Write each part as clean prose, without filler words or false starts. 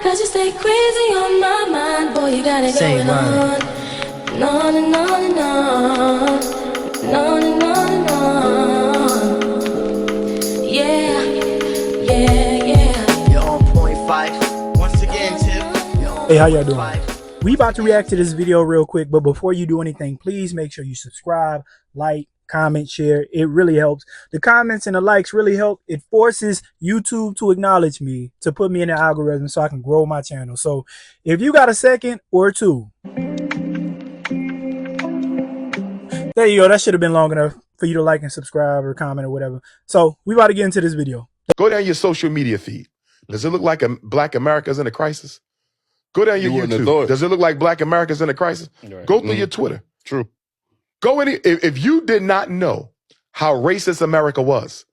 Cause you stay crazy on my mind. Boy, you got it going on. On and on and on. On and on and on. Yeah, yeah, yeah. You're on point five. Once again, Tip. Hey, how y'all doing? We about to react to this video real quick, but before you do anything, please make sure you subscribe, like, comment, share. It really helps. The comments and the likes really help. It forces YouTube to acknowledge me, to put me in the algorithm so I can grow my channel. So if you got a second or two, there you go. That should have been long enough for you to like and subscribe or comment or whatever. So we about to get into this video. Go down your social media feed. Does it look like Black America's in a crisis? Go down your YouTube. Does it look like Black America's in a crisis? Right. Go through your Twitter. True. Go in. If you did not know how racist America was,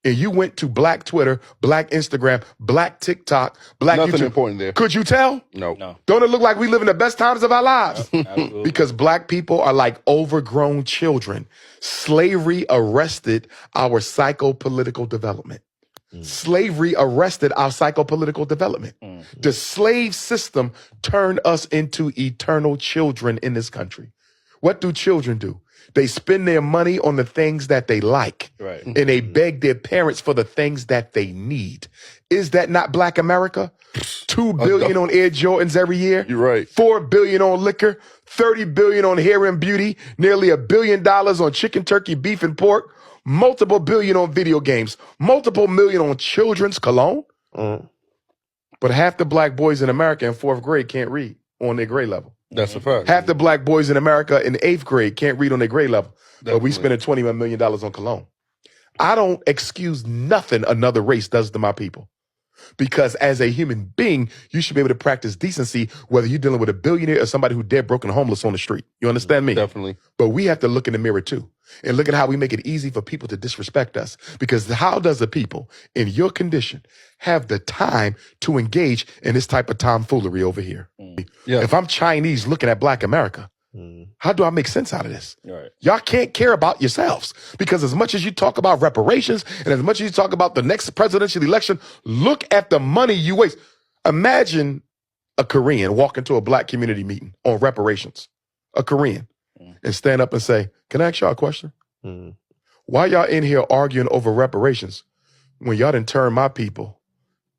and you went to Black Twitter, Black Instagram, Black TikTok, Black Nothing YouTube, important there. could you tell? No. Don't it look like we live in the best times of our lives? Absolutely. Because Black people are like overgrown children. Slavery arrested our psychopolitical development. Slavery arrested our psychopolitical development. The slave system turned us into eternal children in this country. What do children do? They spend their money on the things that they like, Right. and they beg their parents for the things that they need. Is that not Black America? $2 billion on Air Jordans every year. You're right. $4 billion on liquor, $30 billion on hair and beauty, nearly $1 billion on chicken, turkey, beef, and pork, multiple billion on video games, multiple million on children's cologne. But half the Black boys in America in 4th grade can't read on their grade level. That's a fact. Half the Black boys in America in 8th grade can't read on their grade level. But we Definitely. spending $21 million on cologne. I don't excuse nothing another race does to my people. Because as a human being, you should be able to practice decency, whether you're dealing with a billionaire or somebody who's dead, broken, homeless on the street. You understand me? Definitely. But we have to look in the mirror too, and look at how we make it easy for people to disrespect us. Because how does a people in your condition have the time to engage in this type of tomfoolery over here? Yeah. If I'm Chinese looking at Black America, how do I make sense out of this? Right. Y'all can't care about yourselves, because as much as you talk about reparations and as much as you talk about the next presidential election, look at the money you waste. Imagine a Korean walk into a Black community meeting on reparations, a Korean, and stand up and say, "Can I ask y'all a question? Why y'all in here arguing over reparations when y'all done turned my people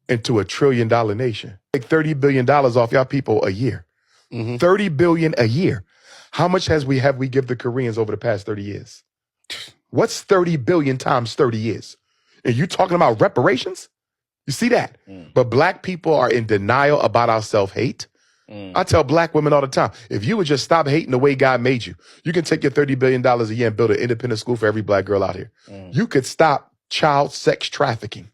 into a $1 trillion nation? Take $30 billion off y'all people a year. $30 billion a year. How much have we give the Koreans over the past 30 years? What's 30 billion times 30 years? And you talking about reparations? You see that? But Black people are in denial about our self-hate. I tell Black women all the time, if you would just stop hating the way God made you, you can take your $30 billion a year and build an independent school for every Black girl out here. You could stop child sex trafficking.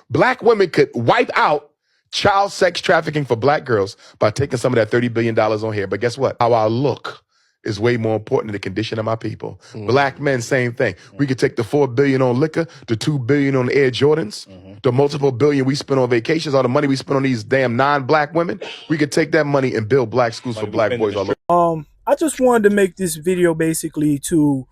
Black women could wipe out child sex trafficking for Black girls by taking some of that $30 billion on here. But guess what? How I look is way more important than the condition of my people. Black men, same thing. We could take the $4 billion on liquor, the $2 billion on Air Jordans, the multiple billion we spend on vacations, all the money we spend on these damn non-Black women. We could take that money and build Black schools for Black boys all over. I just wanted to make this video basically to,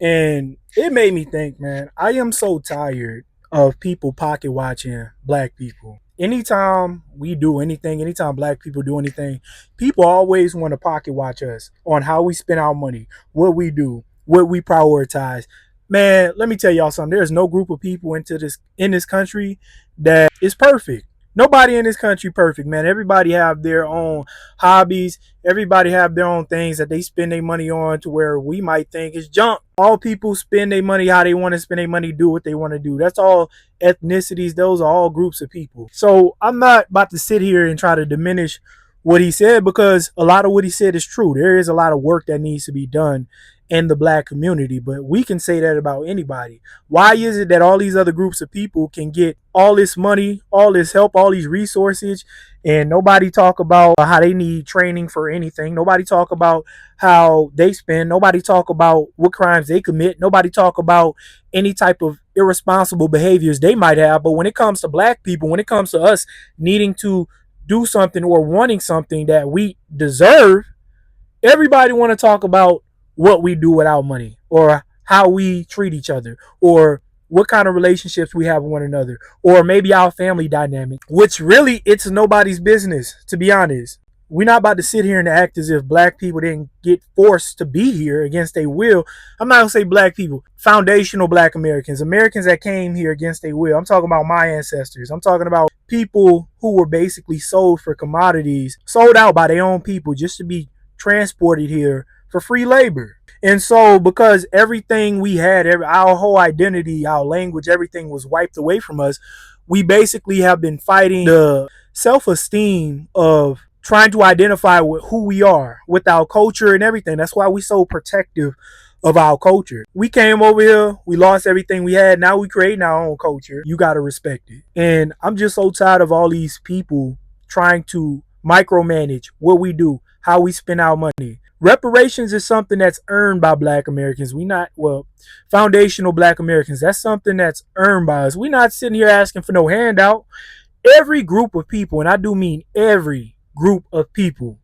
and it made me think, man, I am so tired of people pocket watching Black people. Anytime we do anything, anytime Black people do anything, people always want to pocket watch us on how we spend our money, what we do, what we prioritize. Man, let me tell y'all something. There's no group of people in this country that is perfect. Nobody in this country perfect, man. Everybody have their own hobbies. Everybody have their own things that they spend their money on to where we might think is junk. All people spend their money how they want to spend their money, do what they want to do. That's all ethnicities. Those are all groups of people. So I'm not about to sit here and try to diminish what he said, because a lot of what he said is true. There is a lot of work that needs to be done in the Black community, but we can say that about anybody. Why is it that all these other groups of people can get all this money, all this help, all these resources, and nobody talk about how they need training for anything? Nobody talk about how they spend. Nobody talk about what crimes they commit. Nobody talk about any type of irresponsible behaviors they might have. But when it comes to Black people, when it comes to us needing to do something or wanting something that we deserve, everybody want to talk about what we do with our money, or how we treat each other, or what kind of relationships we have with one another, or maybe our family dynamic, which really it's nobody's business, to be honest. We're not about to sit here and act as if black people didn't get forced to be here against their will. I'm not gonna say black people, foundational black Americans, Americans that came here against their will. I'm talking about my ancestors. I'm talking about people who were basically sold for commodities, sold out by their own people just to be transported here for free labor. And so because everything we had, our whole identity, our language, everything was wiped away from us, we basically have been fighting the self-esteem of trying to identify with who we are, with our culture and everything. That's why we so protective of our culture. We came over here, we lost everything we had. Now we creating our own culture. You got to respect it. And I'm just so tired of all these people trying to micromanage what we do, how we spend our money. Reparations is something that's earned by black Americans. Foundational black Americans. That's something that's earned by us. We're not sitting here asking for no handout. Every group of people, and I do mean every group of people,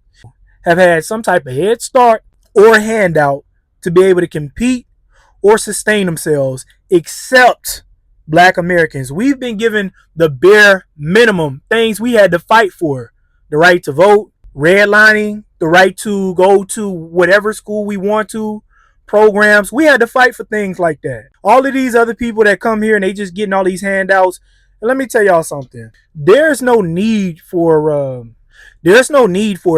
have had some type of head start or handout to be able to compete or sustain themselves, except black Americans. We've been given the bare minimum things we had to fight for: the right to vote, redlining, the right to go to whatever school we want to, programs. We had to fight for things like that. All of these other people that come here and they just getting all these handouts. And let me tell y'all something. There's no need for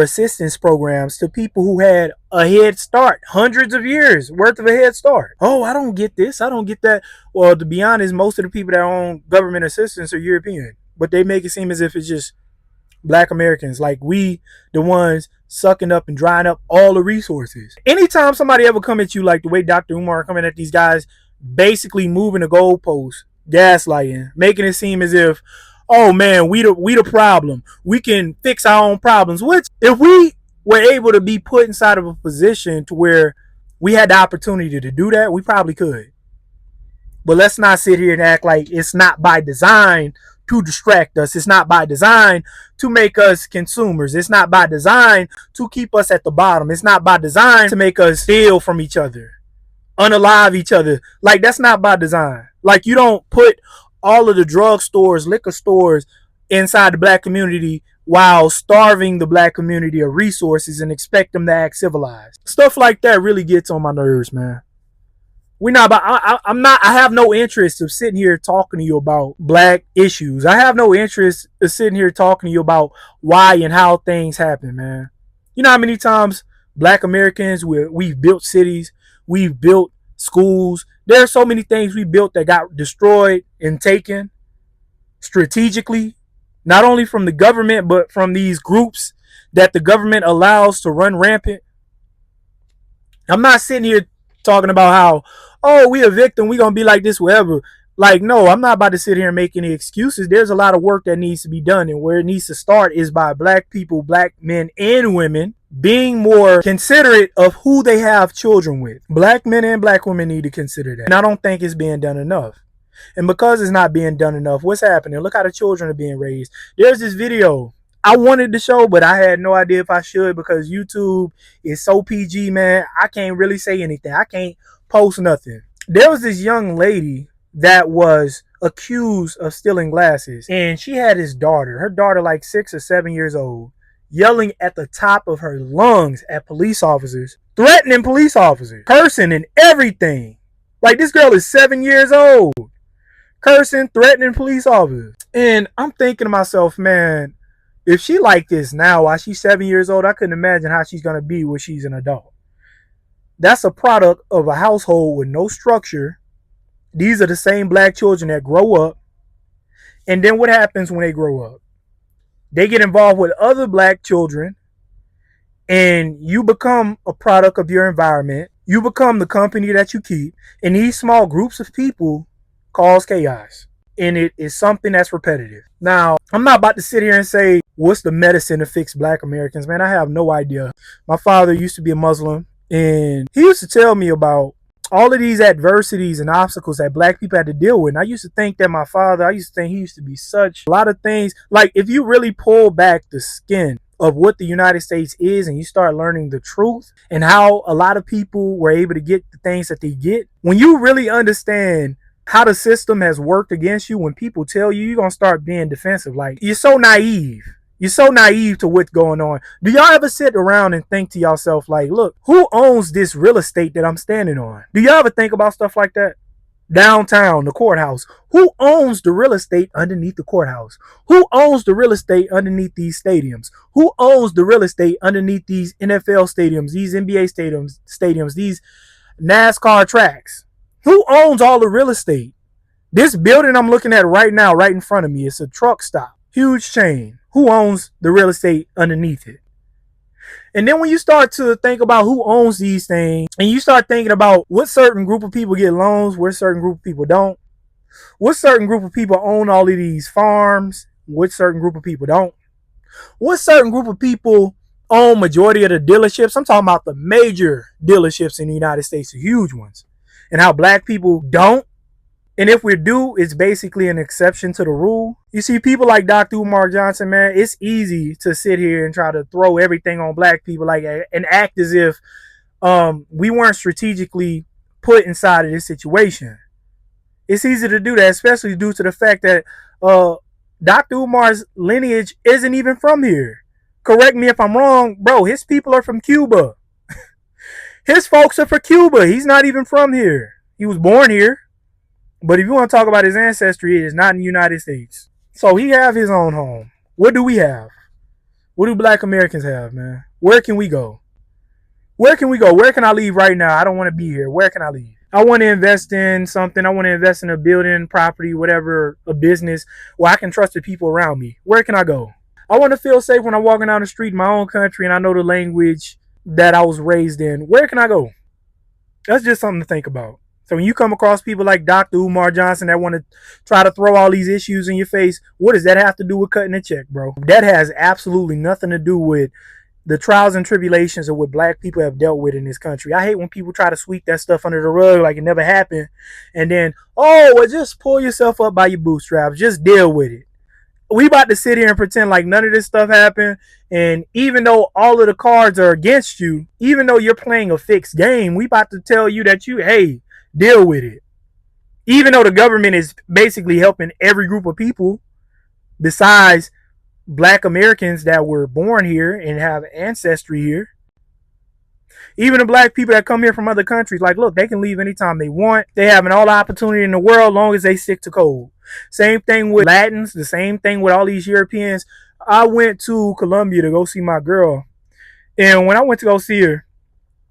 assistance programs to people who had a head start, hundreds of years worth of a head start. Oh, I don't get this. I don't get that. Well, to be honest, most of the people that own government assistance are European, but they make it seem as if it's just black Americans, like we the ones sucking up and drying up all the resources. Anytime somebody ever come at you like the way Dr. Umar coming at these guys, basically moving the goalposts, gaslighting, making it seem as if, oh man, we the problem. We can fix our own problems. Which, if we were able to be put inside of a position to where we had the opportunity to do that, we probably could. But let's not sit here and act like it's not by design to distract us. It's not by design to make us consumers. It's not by design to keep us at the bottom. It's not by design to make us steal from each other, unalive each other. Like, that's not by design. Like, you don't put all of the drug stores, liquor stores inside the black community while starving the black community of resources and expect them to act civilized. Stuff like that really gets on my nerves, man. I have no interest of sitting here talking to you about black issues. I have no interest of sitting here talking to you about why and how things happen, man. You know how many times black Americans, we've built cities, we've built schools. There are so many things we built that got destroyed and taken strategically, not only from the government, but from these groups that the government allows to run rampant. I'm not sitting here talking about how, oh, we a victim, we gonna be like this forever. Like, no, I'm not about to sit here and make any excuses. There's a lot of work that needs to be done, and where it needs to start is by black people, black men and women, being more considerate of who they have children with. Black men and black women need to consider that, and I don't think it's being done enough. And because it's not being done enough, what's happening? Look how the children are being raised. There's this video I wanted to show, but I had no idea if I should, because YouTube is so PG, man. I can't really say anything. I can't post nothing. There was this young lady that was accused of stealing glasses, and she had his daughter. Her daughter, like 6 or 7 years old, yelling at the top of her lungs at police officers, threatening police officers, cursing and everything. Like, this girl is 7 years old, cursing, threatening police officers. And I'm thinking to myself, man, if she like this now while she's 7 years old, I couldn't imagine how she's going to be when she's an adult. That's a product of a household with no structure. These are the same black children that grow up. And then what happens when they grow up? They get involved with other black children, and you become a product of your environment. You become the company that you keep. And these small groups of people cause chaos. And it is something that's repetitive. Now, I'm not about to sit here and say, what's the medicine to fix black Americans? Man, I have no idea. My father used to be a Muslim, and he used to tell me about all of these adversities and obstacles that black people had to deal with. And I used to think that he used to be such a lot of things. Like, if you really pull back the skin of what the United States is and you start learning the truth and how a lot of people were able to get the things that they get, when you really understand how the system has worked against you. When people tell you, you're going to start being defensive. Like, you're so naive. You're so naive to what's going on. Do y'all ever sit around and think to yourself, like, look, who owns this real estate that I'm standing on? Do y'all ever think about stuff like that? Downtown, the courthouse. Who owns the real estate underneath the courthouse? Who owns the real estate underneath these stadiums? Who owns the real estate underneath these NFL stadiums, these NBA stadiums, these NASCAR tracks? Who owns all the real estate? This building I'm looking at right now, right in front of me, it's a truck stop. Huge chain. Who owns the real estate underneath it? And then when you start to think about who owns these things, and you start thinking about what certain group of people get loans, what certain group of people don't, what certain group of people own all of these farms, what certain group of people don't, what certain group of people own majority of the dealerships. I'm talking about the major dealerships in the United States, the huge ones, and how black people don't. And if we do, it's basically an exception to the rule. You see, people like Dr. Umar Johnson, man, it's easy to sit here and try to throw everything on black people, like, and act as if we weren't strategically put inside of this situation. It's easy to do that, especially due to the fact that Dr. Umar's lineage isn't even from here. Correct me if I'm wrong, bro. His people are from Cuba. His folks are from Cuba. He's not even from here. He was born here. But if you want to talk about his ancestry, it is not in the United States. So he have his own home. What do we have? What do black Americans have, man? Where can we go? Where can we go? Where can I leave right now? I don't want to be here. Where can I leave? I want to invest in something. I want to invest in a building, property, whatever, a business where I can trust the people around me. Where can I go? I want to feel safe when I'm walking down the street in my own country and I know the language that I was raised in. Where can I go? That's just something to think about. So when you come across people like Dr. Umar Johnson that want to try to throw all these issues in your face, what does that have to do with cutting a check, bro? That has absolutely nothing to do with the trials and tribulations of what black people have dealt with in this country. I hate when people try to sweep that stuff under the rug like it never happened. And then, oh, well, just pull yourself up by your bootstraps. Just deal with it. We about to sit here and pretend like none of this stuff happened. And even though all of the cards are against you, even though you're playing a fixed game, we about to tell you that hey, deal with it. Even though the government is basically helping every group of people besides black Americans that were born here and have ancestry here. Even the black people that come here from other countries, like, look, they can leave anytime they want. They have all the opportunity in the world as long as they stick to code. Same thing with Latins, the same thing with all these Europeans. I went to Colombia to go see my girl. And when I went to go see her,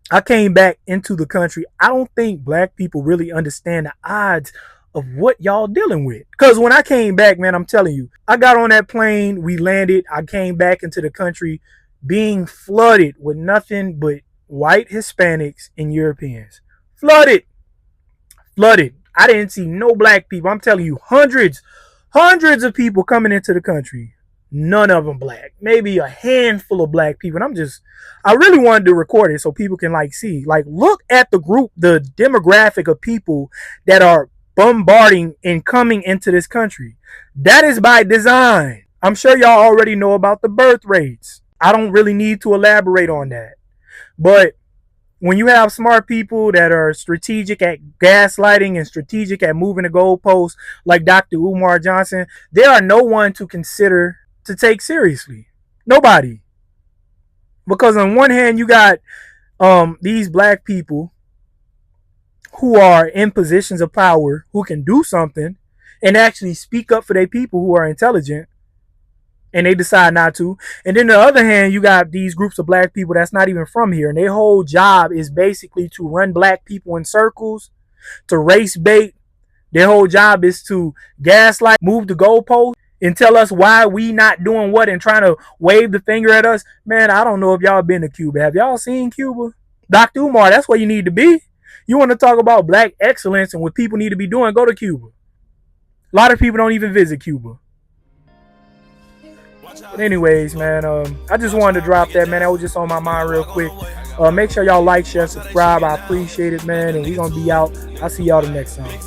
I came back into the country. I don't think black people really understand the odds of what y'all dealing with. Because when I came back, man, I'm telling you, I got on that plane, we landed, I came back into the country being flooded with nothing but white Hispanics and Europeans. Flooded. I didn't see no black people. I'm telling you, hundreds of people coming into the country. None of them black. Maybe a handful of black people. And I really wanted to record it so people can see. Look at the group, the demographic of people that are bombarding and coming into this country. That is by design. I'm sure y'all already know about the birth rates. I don't really need to elaborate on that. But when you have smart people that are strategic at gaslighting and strategic at moving the goalposts like Dr. Umar Johnson, there are no one to consider to take seriously. Nobody. Because on one hand, you got these black people who are in positions of power, who can do something and actually speak up for their people who are intelligent, and they decide not to. And then on the other hand, you got these groups of black people that's not even from here, and their whole job is basically to run black people in circles, to race bait. Their whole job is to gaslight, move the goalpost, and tell us why we not doing what and trying to wave the finger at us. Man, I don't know if y'all been to Cuba. Have y'all seen Cuba? Dr. Umar, that's where you need to be. You want to talk about black excellence and what people need to be doing, go to Cuba. A lot of people don't even visit Cuba. But anyways, man, I just wanted to drop that, man. That was just on my mind real quick. Make sure y'all like, share, subscribe. I appreciate it, man. And we going to be out. I'll see y'all the next time.